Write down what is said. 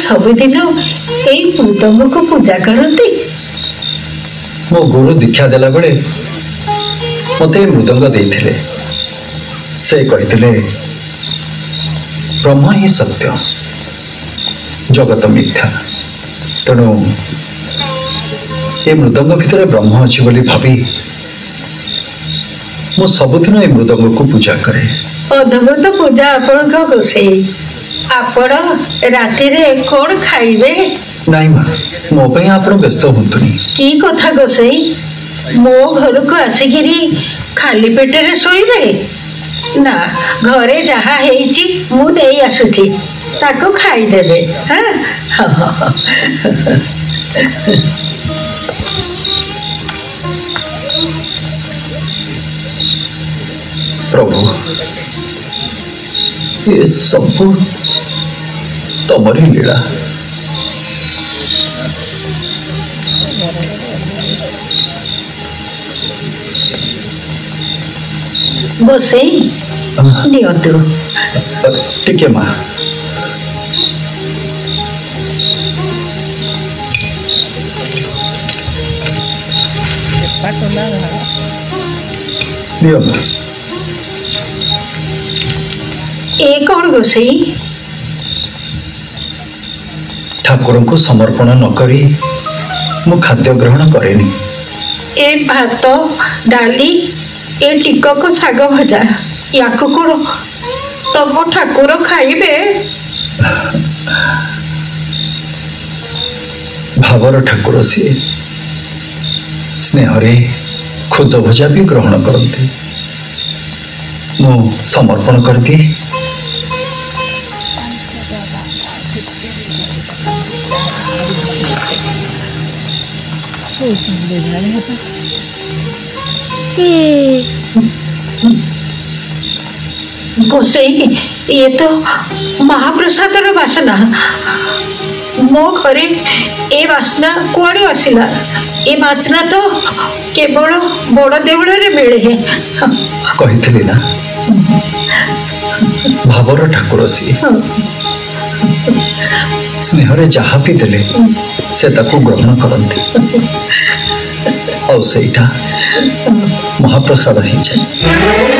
सबुदिन यही मृदंग को पूजा करती। मो गुरु दीक्षा देला बेले मते मृदंग देइथिले। से कहिथिले ब्रह्म ही सत्य, जगत मिथ्या। तेणु ये मृदंग भितर ब्रह्म अच्छी बोली भावी मो सबुदिन ये मृदंग को पूजा करे। अद्भुत पूजा आपण को गोसाई। आपण राति रे कोन खाइबे? नहीं माँ, मो पे आप व्यस्त होतुनी। की कथा गोसाई? मो घर को आसिकिरी खाली पेटे रे सोइबे ना? घरे जहा हेइची मु देई आसुची, ताको खाई देबे। हां प्रभु, ये सब तमरी लीला। गोसाई नियंतु। ठीक है माँ। ए कौन गोसाई? ठाकुर को समर्पण न करी मु खाद्य ग्रहण करेनी। ए भात डाली ए टिकक साग भजा या कौन तम ठाकुर खाइबे? भावर ठाकुर सी स्नेहरे खुद भजा भी ग्रहण करते। मु समर्पण कर दी। गोसाई, ये तो महाप्रसाद बासना। मो घरे ए बासना कुआड़े आसिला? ए बासना तो केवल बड़ देवल रे मिले। कही ना भावर ठाकुर सी स्नेहरे जहाँ भी देले से ताको ग्रहण करते और सेटा महाप्रसाद ही जाए।